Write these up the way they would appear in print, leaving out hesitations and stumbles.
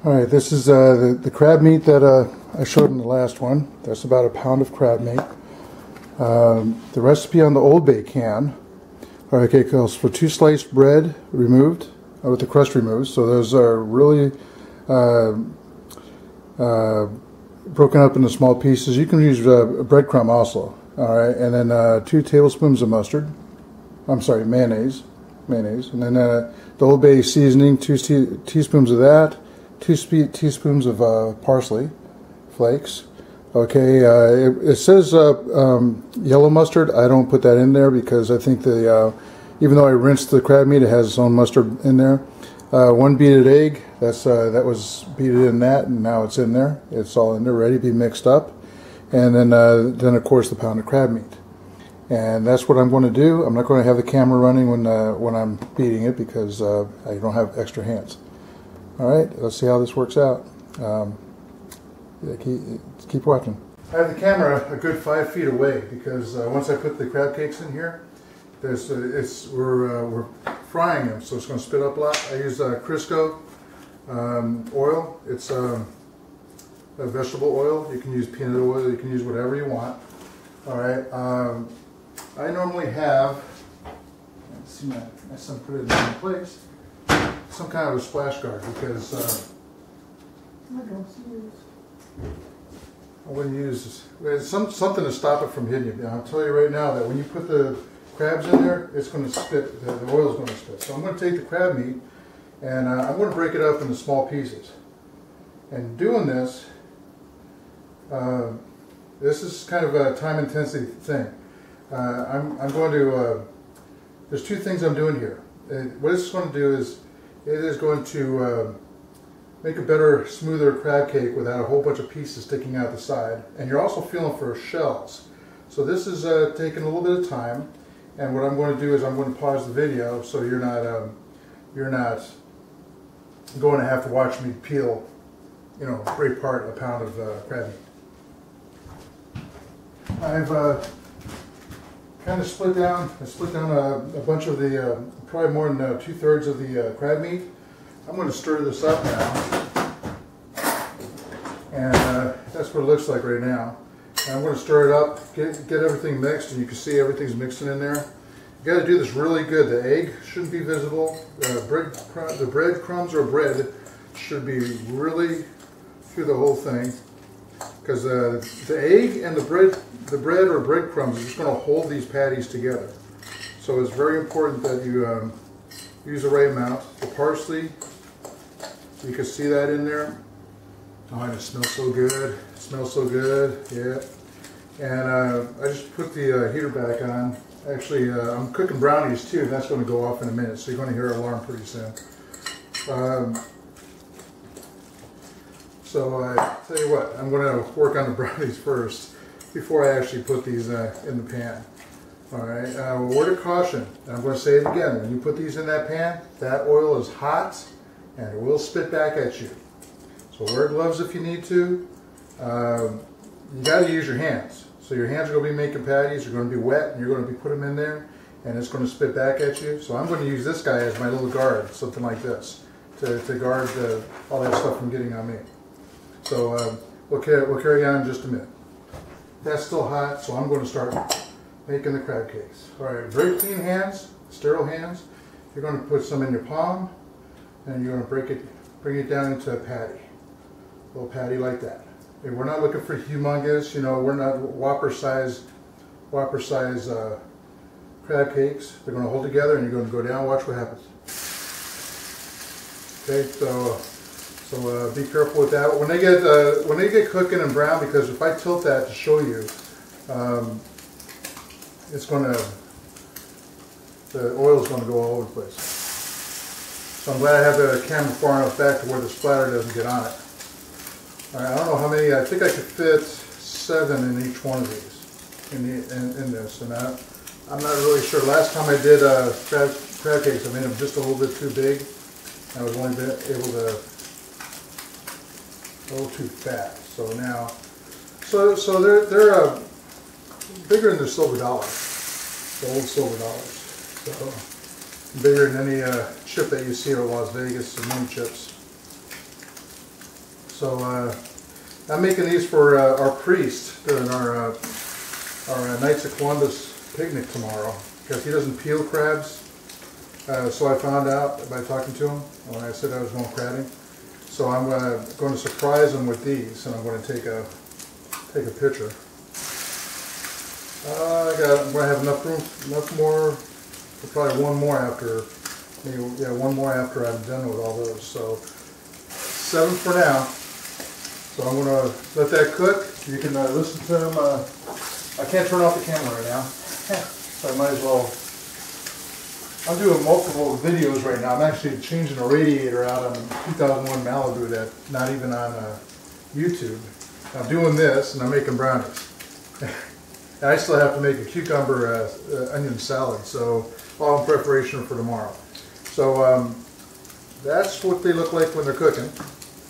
Alright, this is the crab meat that I showed in the last one. That's about a pound of crab meat. The recipe on the Old Bay can, okay, calls for 2 sliced bread removed, with the crust removed. So those are really broken up into small pieces. You can use breadcrumb also. Alright, and then 2 tablespoons of mustard. I'm sorry, mayonnaise. And then the Old Bay seasoning, 2 teaspoons of that. 2 teaspoons of parsley flakes. Okay, it says yellow mustard. I don't put that in there because I think even though I rinsed the crab meat, it has its own mustard in there. 1 beaten egg. That was beaten in that, and now it's in there. It's all in there, ready to be mixed up. And then of course the pound of crab meat. And that's what I'm going to do. I'm not going to have the camera running when I'm beating it because I don't have extra hands. Alright, let's see how this works out. Keep watching. I have the camera a good 5 feet away because once I put the crab cakes in here, we're frying them, so it's going to spit up a lot. I use Crisco oil. It's a vegetable oil. You can use peanut oil. You can use whatever you want. Alright, I normally have, let's see my son put it in one place, some kind of a splash guard because I wouldn't use something to stop it from hitting you. I'll tell you right now that when you put the crabs in there, it's going to spit. The oil is going to spit. So I'm going to take the crab meat and I'm going to break it up into small pieces. And doing this, this is kind of a time-intensive thing. I'm going to. There's 2 things I'm doing here. What it's going to do is it is going to make a better, smoother crab cake without a whole bunch of pieces sticking out the side. And you're also feeling for shells. So this is taking a little bit of time. And what I'm going to do is I'm going to pause the video so you're not going to have to watch me peel, break apart a pound of crab meat. I've kind of split down a bunch of the, probably more than 2/3 of the crab meat. I'm going to stir this up now, and that's what it looks like right now. And I'm going to stir it up, get everything mixed, and you can see everything's mixing in there. You got to do this really good. The egg shouldn't be visible. The breadcrumbs or bread should be really through the whole thing, because the egg and the bread or breadcrumbs is just going to hold these patties together. So it's very important that you use the right amount. The parsley, you can see that in there. Oh, and it smells so good. It smells so good. Yeah. And I just put the heater back on. Actually, I'm cooking brownies too. That's going to go off in a minute, so you're going to hear an alarm pretty soon. So I tell you what, I'm going to work on the brownies first before I actually put these in the pan. Alright, word of caution, and I'm going to say it again, when you put these in that pan, that oil is hot and it will spit back at you. So wear gloves if you need to. You got to use your hands. So your hands are going to be making patties, you're going to be wet, and you're going to be putting them in there, and it's going to spit back at you. So I'm going to use this guy as my little guard, something like this, to guard all that stuff from getting on me. So we'll carry on in just a minute. That's still hot, so I'm going to start making the crab cakes. Alright, very clean hands, sterile hands. You're going to put some in your palm, and you're going to bring it down into a patty. A little patty like that. And we're not looking for humongous, we're not Whopper size crab cakes. They're going to hold together and you're going to go down, watch what happens. Okay, so be careful with that. When they get cooking and brown, because if I tilt that to show you, the oil is going to go all over the place. So I'm glad I have the camera far enough back to where the splatter doesn't get on it. Alright, I don't know how many, I think I could fit 7 in each one of these, in this, and I'm not really sure. Last time I did crab cakes, I made them just a little bit too big. I was only able to, a little too fat. So now, so they're bigger than the silver dollar, the old silver dollars. So bigger than any chip that you see at Las Vegas, the moon chips. So I'm making these for our priest during our Knights of Columbus picnic tomorrow, because he doesn't peel crabs. So I found out by talking to him when I said I was going crabbing. So I'm going to surprise him with these, and I'm going to take a picture. I'm going to have enough more, probably one more after, maybe, yeah, one more after I'm done with all those. So 7 for now. So I'm going to let that cook. You can listen to them. I can't turn off the camera right now, so I might as well. I'm doing multiple videos right now. I'm actually changing a radiator out on a 2001 Malibu that's not even on YouTube. I'm doing this, and I'm making brownies. I still have to make a cucumber onion salad, so all in preparation for tomorrow. So that's what they look like when they're cooking.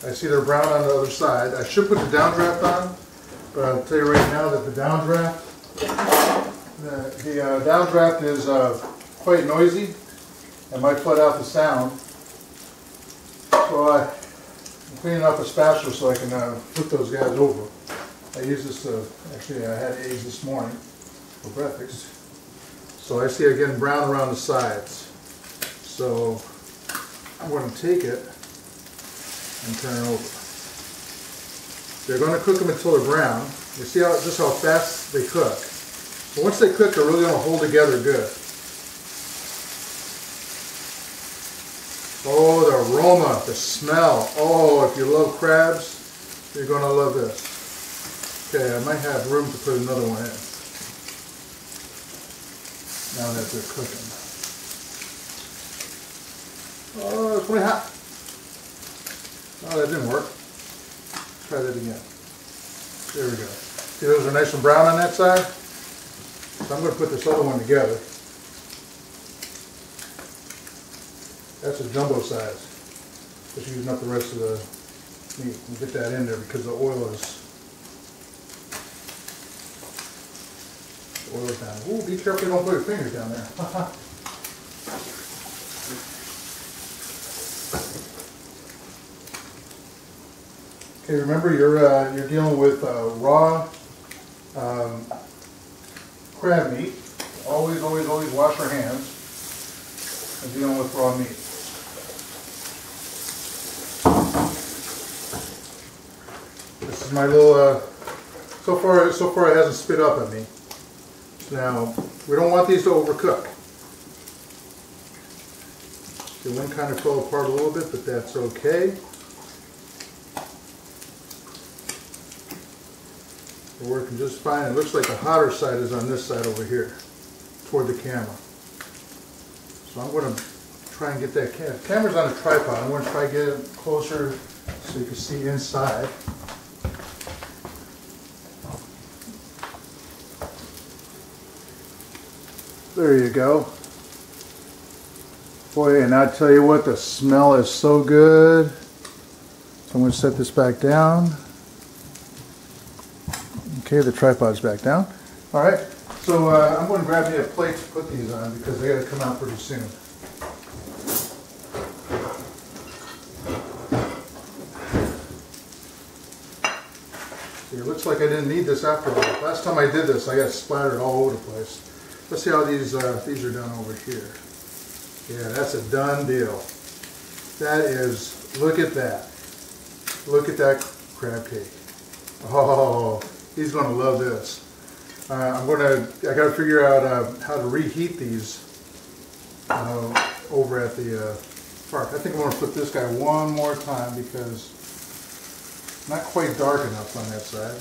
I see they're brown on the other side. I should put the downdraft on, but I'll tell you right now that the downdraft is quite noisy and might flood out the sound. So I'm cleaning up a spatula so I can flip those guys over. I use this actually I had eggs this morning for breakfast. So I see it getting brown around the sides. So I'm going to take it and turn it over. They're going to cook them until they're brown. You see just how fast they cook. But once they cook, they're really going to hold together good. Oh, the aroma, the smell. Oh, if you love crabs, you're going to love this. Okay, I might have room to put another one in. Now that they're cooking. Oh, it's really hot. Oh, that didn't work. Try that again. There we go. See, those are nice and brown on that side. So I'm going to put this other one together. That's a jumbo size. Just using up the rest of the meat. We'll get that in there because the oil is down. Ooh, be careful you don't put your fingers down there. Okay, remember you're dealing with raw crab meat. Always wash your hands when dealing with raw meat. This is my little. So far it hasn't spit up at me. Now we don't want these to overcook. The one kind of fell apart a little bit, but that's okay. We're working just fine. It looks like the hotter side is on this side over here, toward the camera. So I'm going to try and get that camera's on a tripod. I'm going to try to get it closer so you can see inside. There you go. Boy, and I tell you what, the smell is so good. So I'm going to set this back down. Okay, the tripod's back down. All right, so I'm going to grab me a plate to put these on because they got to come out pretty soon. See, it looks like I didn't need this after all. Last time I did this, I got splattered all over the place. Let's see how these are done over here. Yeah, that's a done deal. That is, look at that. Look at that crab cake. Oh, he's going to love this. I got to figure out how to reheat these over at the park. I think I'm going to flip this guy one more time because it's not quite dark enough on that side.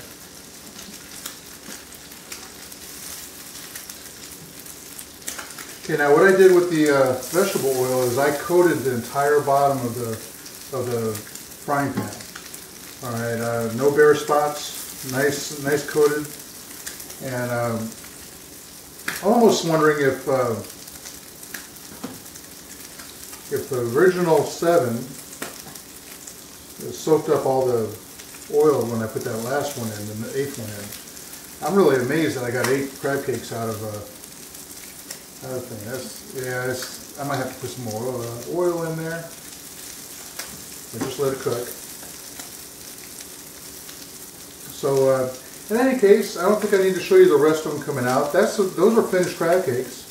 Okay, now what I did with the vegetable oil is I coated the entire bottom of the frying pan. All right, no bare spots, nice coated, and I'm almost wondering if the original 7 soaked up all the oil when I put that last one in, and the 8th one in. I'm really amazed that I got 8 crab cakes out of another thing. I might have to put some more oil in there. And just let it cook. So in any case, I don't think I need to show you the rest of them coming out. Those are finished crab cakes.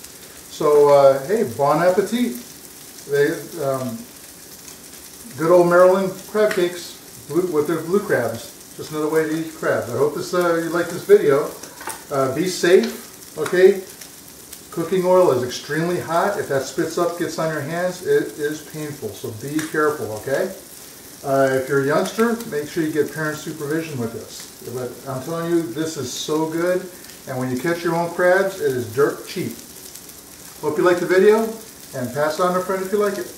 So hey, bon appetit. Good old Maryland crab cakes with their blue crabs. Just another way to eat crabs. I hope you like this video. Be safe, okay? Cooking oil is extremely hot. If that spits up, gets on your hands, it is painful. So be careful, okay? If you're a youngster, make sure you get parent supervision with this. But I'm telling you, this is so good. And when you catch your own crabs, it is dirt cheap. Hope you liked the video, and pass it on to a friend if you like it.